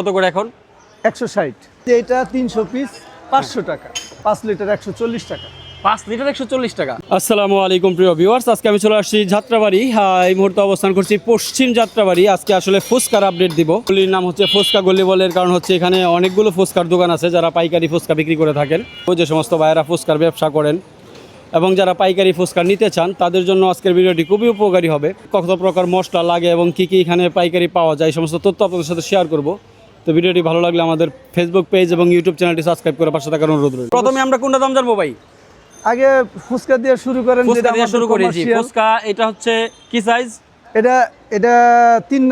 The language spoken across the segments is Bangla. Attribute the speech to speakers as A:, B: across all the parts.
A: কত করে এখন?
B: 160। এটা 300 পিস 500 টাকা, 5 লিটার 140 টাকা।
A: 5 লিটার 140 টাকা। আসসালামু আলাইকুম প্রিয় ভিউয়ার্স, আজকে আমি চলে আসছি যাত্রাবাড়ি। এই মুহূর্তে অবস্থান করছি পশ্চিম যাত্রাবাড়ি। আজকে আসলে ফুচকার আপডেট দিব। গলির নাম হচ্ছে ফুচকা গলি বলের কারণ হচ্ছে এখানে অনেকগুলো ফুচকার দোকান আছে যারা পাইকারি ফুচকা বিক্রি করে থাকেন। ওই যে সমস্ত ভাইয়েরা ফুচকার ব্যবসা করেন এবং যারা পাইকারি ফুচকা নিতে চান তাদের জন্য আজকের ভিডিওটি খুবই উপকারী হবে। কত প্রকার মশলা লাগে এবং কী কী এখানে পাইকারি পাওয়া যায় সমস্ত তথ্য আপনাদের সাথে শেয়ার করব। তো ভিডিওটি ভালো লাগলে আমাদের ফেসবুক পেজ এবং ইউটিউব চ্যানেলটি সাবস্ক্রাইব করে পাশে থাকার অনুরোধ রইল। প্রথমে আমরা কোনটা দাম জানবো ভাই?
B: আগে ফুচকা দিয়ে শুরু করেন।
A: ফুচকা দিয়ে শুরু করি। জি, ফুচকা এটা হচ্ছে কি সাইজ?
B: এটা 3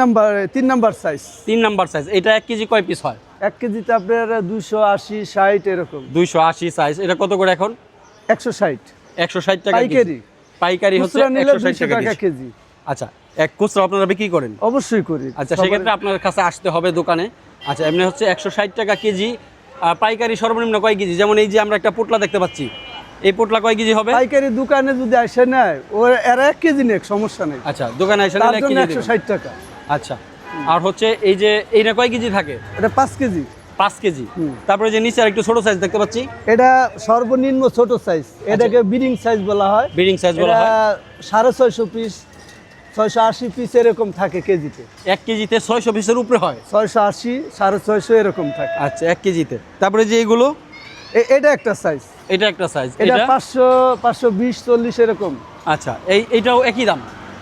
B: নাম্বার সাইজ।
A: 3 number size. এটা 1 কেজি কয় পিস হয়?
B: 1 কেজিতে আপনার 280 60 এরকম।
A: 280 সাইজ। এটা কত করে এখন?
B: 160।
A: 160 টাকা
B: পাইকারি।
A: পাইকারি হচ্ছে 160 টাকা কেজি। আচ্ছা, এক খুচরা আপনারা বিক্রি করেন?
B: অবশ্যই করি।
A: আচ্ছা, সেক্ষেত্রে আপনার কাছে আসতে হবে দোকানে। আচ্ছা, এমনি হচ্ছে 160 টাকা কেজি। পাইকারি সর্বনিম্ন কয় কেজি? যেমন এই যে আমরা একটা পোটলা দেখতে পাচ্ছি, এই পোটলা কয় কেজি হবে?
B: পাইকারি দোকানে যদি আসে নেয় এরা 1 কেজি নেক, সমস্যা নেই।
A: আচ্ছা, দোকানে আসে নিলে 1 কেজি
B: 160 টাকা।
A: আচ্ছা, আর হচ্ছে এই যে এইটা কয় কেজি থাকে?
B: এটা 5 কেজি।
A: 5 কেজি। তারপরে যে নিচে একটু ছোট সাইজ দেখতে পাচ্ছি,
B: এটা সর্বনিম্ন ছোট সাইজ। এটাকে বিডিং সাইজ বলা হয়।
A: বিডিং সাইজ বলা হয়।
B: 650 পিস 680 পিস এরকম থাকে কেজিতে।
A: 1 কেজিতে 600 পিসের উপরে হয়।
B: 680 650 এরকম থাকে।
A: আচ্ছা, 1 কেজিতে। তারপরে যে এইগুলো,
B: এটা একটা সাইজ।
A: এটা একটা সাইজ।
B: এটা 500 520 40 এরকম।
A: আচ্ছা, এইটাও একই দাম?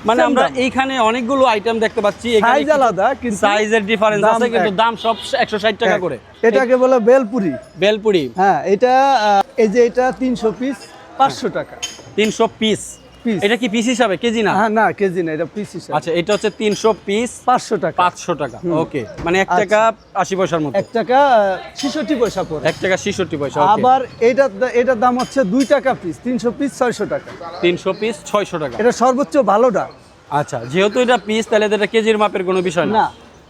A: মানে আমরা এইখানে অনেকগুলো আইটেম দেখতে পাচ্ছি, এখানে
B: সাইজ আলাদা কিন্তু
A: সাইজের ডিফারেন্স আছে, কিন্তু দাম সব 160 টাকা করে।
B: এটাকে বলে বেলপুরি।
A: বেলপুরি।
B: হ্যাঁ, এটা এই যে এটা 300 পিস 500 টাকা।
A: 300 পিস। এটা কি পিস হিসাবে, কেজি না?
B: হ্যাঁ, না কেজি না, এটা পিস হিসাবে।
A: আচ্ছা, এটা হচ্ছে 300 পিস
B: 500 টাকা।
A: 500 টাকা। ওকে, মানে 1 টাকা 80 পয়সার মতো।
B: 1 টাকা 66 পয়সা পড়ে।
A: 1 টাকা 66 পয়সা।
B: আবার এটার দাম হচ্ছে 2 টাকা পিস। 300 পিস 600 টাকা।
A: 300 পিস 600 টাকা।
B: এটা সর্বোচ্চ ভালোটা।
A: আচ্ছা, যেহেতু এটা পিস তাহলে এটা কেজির মাপের কোনো বিষয় না।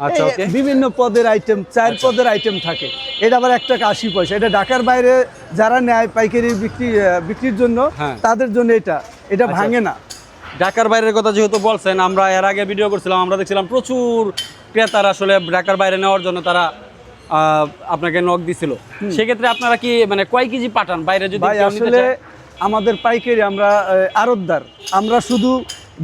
A: আচ্ছা, ওকে।
B: বিভিন্ন পদের আইটেম, 4 পদের আইটেম থাকে। এটা আবার 1 টাকা 80 পয়সা। এটা ঢাকার বাইরে যারা নেয় পাইকারি বিক্রির জন্য, তাদের জন্য এটা ভাঙে না।
A: ঢাকার বাইরের কথা যেহেতু বলছেন, আমরা এর আগে ভিডিও করছিলাম, আমরা দেখছিলাম প্রচুর ক্রেতার আসলে ঢাকার বাইরে নেওয়ার জন্য তারা আপনাকে নক দিছিল। সেক্ষেত্রে আপনারা কি মানে কয় কেজি পাঠান বাইরে? যদি
B: আসলে আমাদের পাইকারি আমরা আড়তদার, আমরা শুধু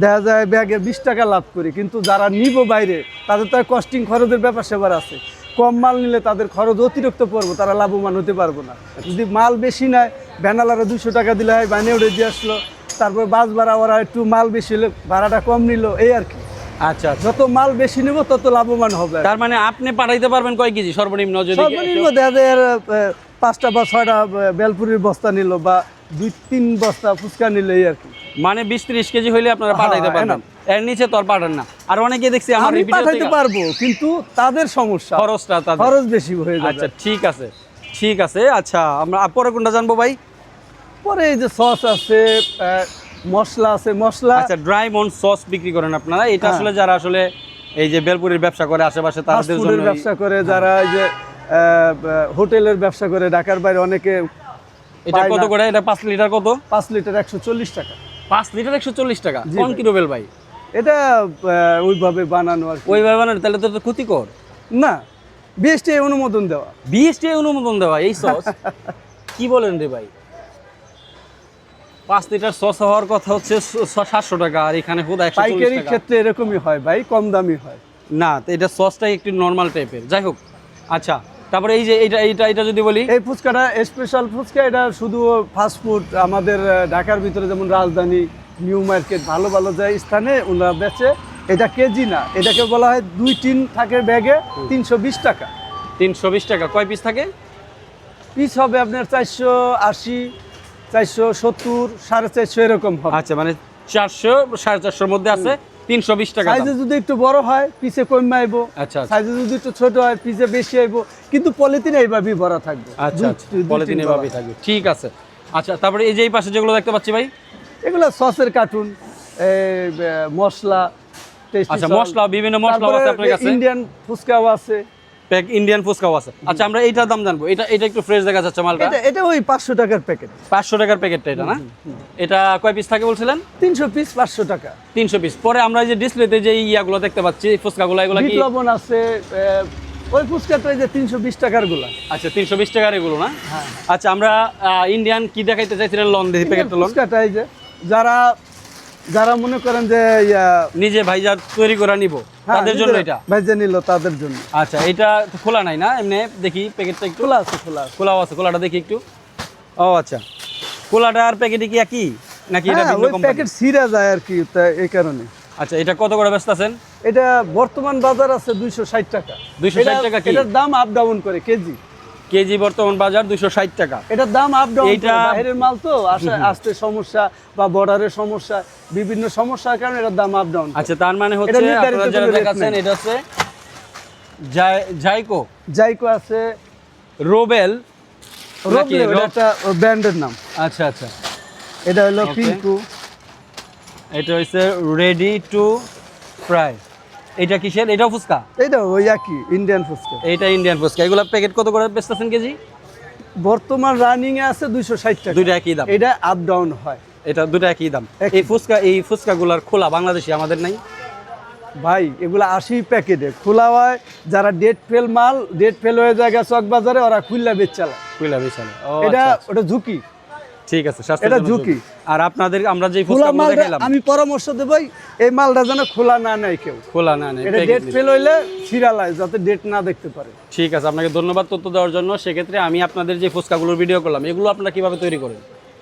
B: দেখা যায় ব্যাগে 20 টাকা লাভ করি, কিন্তু যারা নিব বাইরে তাদের তো কস্টিং খরচের ব্যাপার সেবার আছে। কম মাল নিলে তাদের খরচ অতিরিক্ত পড়বো, তারা লাভবান হতে পারবো না। যদি মাল বেশি নেয়, ভ্যানালারা 200 টাকা দিলে হয়, বানিয়ে উঠে দিয়ে আসলো, তারপর বাস ভাড়া ওরা একটু মাল বেশি হলে ভাড়াটা কম নিল, এই আর কি।
A: আচ্ছা,
B: যত মাল বেশি নেব তত লাভবান হবে।
A: তার মানে আপনি পাঠাইতে পারবেন কয় কেজি সর্বনিম্ন? যদি
B: সর্বনিম্ন দেখা যায় 5টা বা 6টা বেলপুরির বস্তা নিল বা 2-3 বস্তা ফুচকা নিল, এই আর কি।
A: মানে 20-30 কেজি হইলে আপনারা পাঠাইতে পারবেন, এর নিচে তো আর পাঠান না। আর অনেকে দেখছি আমার
B: আমি পাঠাইতে পারবো, কিন্তু তাদের সমস্যা, খরচ বেশি হয়ে যাবে।
A: আচ্ছা, ঠিক আছে, ঠিক আছে। আচ্ছা, আমরা পরে কোনটা জানবো ভাই?
B: পরে এই যে সস আছে, মশলা আছে। মশলা,
A: আচ্ছা, ড্রাই মন সস বিক্রি করেন আপনারা? এটা আসলে যারা আসলে এই যে বেলপুরির ব্যবসা করে আশেপাশে তাদের জন্য,
B: ব্যবসা করে যারা এই যে হোটেলের ব্যবসা করে ঢাকার বাইরে অনেকে।
A: এটা কত করে? এটা 5 লিটার কত?
B: 5 লিটার 140 টাকা।
A: 5 লিটার 140 টাকা। কোন কি রোবেল ভাই?
B: এটা ওইভাবে বানানো আর কি।
A: ওইভাবে বানানো তাহলে তো ক্ষতিকর
B: না, বিএসটিআই অনুমোদন দেওয়া।
A: বিএসটিআই অনুমোদন দেওয়া এই সস? কি বলেন রে ভাই? 5 লিটার সস হওয়ার কথা হচ্ছে 700 টাকা, আর এখানে হুদা 140 টাকা।
B: পাইকারি ক্ষেত্রে এরকমই হয় ভাই, কম দামি হয়
A: না। তো এটা সসটাই একটু নরমাল টাইপের, যাই হোক। আচ্ছা, তারপরে এই যে এটা যদি বলি,
B: এই ফুচকাটা স্পেশাল ফুচকা। এটা শুধু ফাস্ট ফুড আমাদের ঢাকার ভিতরে যেমন রাজধানী, নিউ মার্কেট, ভালো ভালো যায় স্থানে ওনারা বেচে। এটা কেজি না, এটাকে বলা হয় 2 টিন থাকে ব্যাগে, 320 টাকা।
A: 320 টাকা। কয় পিস থাকে?
B: পিস হবে আপনার 480 470 450 এরকম হবে।
A: আচ্ছা, মানে 400 450 মধ্যে আছে। 320 টাকা।
B: সাইজে যদি একটু বড় হয় পিসে কম আইবো।
A: আচ্ছা,
B: সাইজে যদি একটু ছোট হয় পিসে বেশি আইবো, কিন্তু পলিথিন এইভাবেই ভরা থাকবে।
A: আচ্ছা, পলিথিন এইভাবেই থাকবে। ঠিক আছে। আচ্ছা, তারপরে এই যে এই পাশে যেগুলো দেখতে পাচ্ছি ভাই,
B: এগুলো সসের কার্টুন, মশলা।
A: আচ্ছা, মশলা, বিভিন্ন মশলা আছে আপনার কাছে?
B: ইন্ডিয়ান ফুচকাও আছে,
A: ইন্ডিয়ান ফুচকাও আছে। আচ্ছা, আমরা এইটার দাম জানবো। এটা একটু ফ্রেশ দেখা যাচ্ছে মালটা।
B: এটা ওই 500 টাকার প্যাকেট।
A: 500 টাকার প্যাকেটটা এটা না? এটা কয় পিস থাকে বলছিলেন?
B: 300 পিস 500 টাকা।
A: 300 পিস। পরে আমরা এই যে ডিসপ্লেতে যে ইয়াগুলো দেখতে পাচ্ছি ফুচকাগুলো, এগুলো কি
B: লবণ আছে, ওই ফুচকাটা এই যে 320 টাকার গুলা।
A: আচ্ছা 320 টাকার এগুলো না?
B: হ্যাঁ।
A: আচ্ছা আমরা ইন্ডিয়ান কি দেখাইতে চাইছিলেন লন দেখি প্যাকেটটা লন।
B: ফুচকাটা এই যে যারা যারা মনে করেন যে
A: নিজে ভাইজা তৈরি করে নিব তাদের জন্য এটা।
B: ভাইজা নিল তাদের জন্য।
A: আচ্ছা এটা তো খোলা নাই না? এমনি দেখি প্যাকেটটা একটু
B: খোলা আছে, খোলা আছে।
A: খোলাও আছে, খোলাটা দেখি একটু। ও আচ্ছা, খোলাটা আর প্যাকেটে কি একই নাকি এটা
B: হ্যাঁ,
A: ভিন্ন
B: ওই
A: কোম্পানি?
B: প্যাকেট ছিঁড়া যায় আর কি, তা এই কারণে।
A: আচ্ছা এটা কত করে বেচতেছেন?
B: এটা বর্তমান বাজার আছে 260 টাকা।
A: 260 টাকা কি?
B: এটার দাম আপ ডাউন করে কেজি।
A: কেজি বর্তমান বাজার 260 টাকা।
B: এটার দাম আপ ডাউন করে,
A: এইটা-
B: বাইরের মাল তো আসতে সমস্যা বা বর্ডারের সমস্যা, বিভিন্ন সমস্যার কারণে এটার দাম আপ ডাউন।
A: আচ্ছা তার মানে
B: এটা
A: হচ্ছে
B: নির্ধারিত
A: আপনারা যারা
B: কোনো rate
A: দেখাচ্ছেন
B: নাই।
A: এটা হচ্ছে জাইকো
B: জাইকো আছে,
A: রোবেল নাকি
B: রোবলে, ওটা একটা ব্র্যান্ডের নাম।
A: আচ্ছা আচ্ছা,
B: এটা হলো
A: Okay.
B: পিঙ্কু।
A: এটা হচ্ছে রেডি টু ফ্রাই। এটা কিসের? এটাও ফুচকা?
B: এটা ওই একই ইন্ডিয়ান ফুচকা।
A: এইটা ইন্ডিয়ান ফুচকা। এগুলো প্যাকেট কত করে বেচতেছেন কেজি?
B: বর্তমান রানিং এ আছে 260 টাকা।
A: দুইটা একই দাম?
B: এটা আপ ডাউন হয়
A: এটা দুটো একই দাম।
B: একই
A: এই ফুচকাগুলোর খোলা বাংলাদেশি আমাদের নাই?
B: ভাই, এগুলো 80 প্যাকেটে খোলা হয়। যারা ডেট ফেল মাল, ডেট ফেল হয়ে যায় চক বাজারে, ওরা খুললা বেচালা।
A: খুলা বেচালে? ও
B: এটা
A: আচ্ছা, আচ্ছা।
B: ওটা ঝুঁকি।
A: ঠিক আছে, স্বাস্থ্যের
B: এটা
A: জন্য
B: ঝুঁকি।
A: আর আপনাদের আমরা যে
B: খোলা
A: ফুচকাগুলো
B: মালটা
A: দেখাইলাম
B: আমি পরামর্শ দেব, এই মালটা যেন খোলা না নেয় কেউ।
A: খোলা না নেই,
B: এটা
A: packet
B: ডেট
A: নিতে।
B: ফেল হইলে ছিড়ালায়, যাতে ডেট না দেখতে পারে।
A: ঠিক আছে, আপনাকে ধন্যবাদ তথ্য দেওয়ার জন্য। সেক্ষেত্রে আমি আপনাদের যে ফুচকাগুলোর ভিডিও করলাম এগুলো আপনারা কিভাবে তৈরি করেন?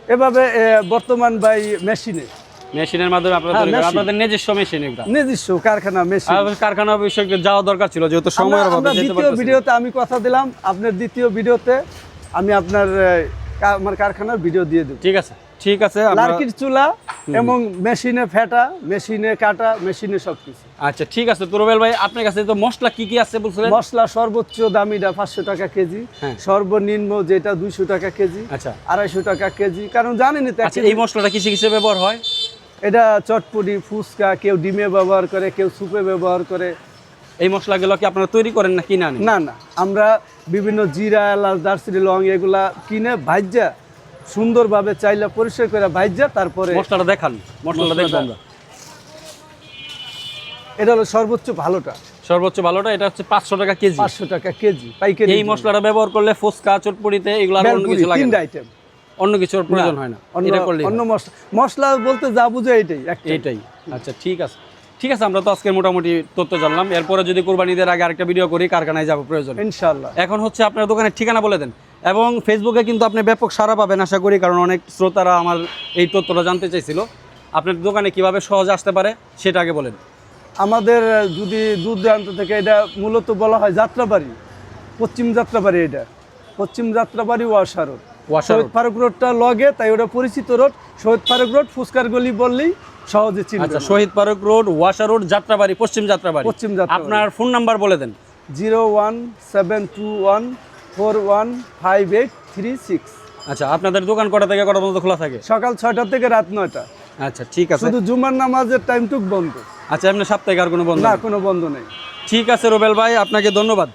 B: এভাবে বর্তমান ভাই মেশিনে,
A: মেশিনের মাধ্যমে আপনারা
B: হ্যাঁ,
A: তৈরি করেন?
B: machine।
A: আপনাদের নিজস্ব মেশিন এগুলো?
B: নিজস্ব কারখানা মেশিন।
A: আর কারখানা বিষয়ে যাওয়া দরকার ছিল, যেহেতু সময়ের অভাবে
B: আমরা
A: যেতে
B: দ্বিতীয়
A: পারতেছি না।
B: ভিডিওতে আমি কথা দিলাম, আপনার দ্বিতীয় ভিডিওতে আমি আপনার আমার কারখানার ভিডিও দিয়ে দেব।
A: ঠিক আছে, ঠিক আছে। আমরা-
B: লার্কির চুলা এবং মেশিনে ফেটা, মেশিনে কাটা, মেশিনে সবকিছু।
A: আচ্ছা ঠিক আছে। তো রুবেল ভাই, আপনার কাছে তো মশলা কি কি আছে বলছিলেন?
B: মশলা সর্বোচ্চ দামিটা 500 টাকা কেজি,
A: হ্যাঁ।
B: সর্বনিম্ন যেটা 200 টাকা কেজি,
A: আচ্ছা
B: 250 টাকা কেজি। কারণ জানেনই তো, এক
A: আচ্ছা,
B: কেজি-
A: এই মশলাটা কিসে কিসে ব্যবহার হয়?
B: এটা চটপটি, ফুচকা, কেউ ডিমে ব্যবহার করে, কেউ সুপে ব্যবহার করে।
A: এই মশলাগুলো কি আপনারা তৈরি করেন না কিনা আনেন?
B: না না, আমরা বিভিন্ন জিরা, এলাচ, দারচিনি, লং এগুলা কিনে ভাজ্যা সুন্দরভাবে চাইলে পরিষ্কার করে ভাজ্যা, তারপরে
A: মশলাটা দেখান, মশলাটা দেখবো আমরা।
B: এটা হলো সর্বোচ্চ ভালোটা,
A: সর্বোচ্চ ভালোটা এটা হচ্ছে 500 টাকা কেজি।
B: 500 টাকা কেজি পাইকারি।
A: এই মশলাটা ব্যবহার করলে ফুচকা, চটপটিতে এগুলো আর অন্য কিছু লাগে
B: তিনটা
A: না?
B: আইটেম,
A: অন্য কিছুর প্রয়োজন হয় না, এটা করলেই
B: অন্য
A: হয়।
B: মশলা মশলা বলতে যা বুঝে এইটাই একটাই।
A: এইটাই। আচ্ছা ঠিক আছে, ঠিক আছে। আমরা তো আজকে মোটামুটি তথ্য জানলাম। এরপরে যদি কোরবানিদের আগে আরেকটা ভিডিও করি, কারখানায় যাবো প্রয়োজন।
B: ইনশাআল্লাহ।
A: এখন হচ্ছে আপনার দোকানের ঠিকানা বলে দেন, এবং ফেসবুকে কিন্তু আপনি ব্যাপক সাড়া পাবেন আশা করি, কারণ অনেক শ্রোতারা আমার এই তথ্যটা জানতে চাইছিল। আপনার দোকানে কিভাবে সহজে আসতে পারে সেটা আগে বলেন।
B: আমাদের যদি দূর দূরান্ত থেকে, এটা মূলত বলা হয় যাত্রাবাড়ি, পশ্চিম যাত্রাবাড়ি। এটা পশ্চিম যাত্রাবাড়ি ওয়াশা রোড,
A: ওয়াশা
B: শহীদ
A: রোড।
B: ফারুক রোডটা লগে, তাই ওটা পরিচিত রোড। শহীদ ফারুক রোড, ফুচকার গলি বললেই সহজে চিনবে।
A: আচ্ছা, শহীদ ফারুক রোড, ওয়াশা রোড, যাত্রাবাড়ি, পশ্চিম যাত্রাবাড়ি।
B: পশ্চিম যাত্রাবাড়ি।
A: আপনার ফোন নাম্বার বলে দেন।
B: 01721415836।
A: আচ্ছা, আপনাদের দোকান কটা থেকে কটা পর্যন্ত খোলা থাকে?
B: সকাল 6টা থেকে রাত 9টা।
A: আচ্ছা ঠিক আছে।
B: শুধু জুমার নামাজের টাইমটুক বন্ধ,
A: আচ্ছা, আপনার সাপ্তাহিক আর কোনো বন্ধ
B: না
A: নেই?
B: কোনো বন্ধ নেই।
A: ঠিক আছে রুবেল ভাই, আপনাকে ধন্যবাদ।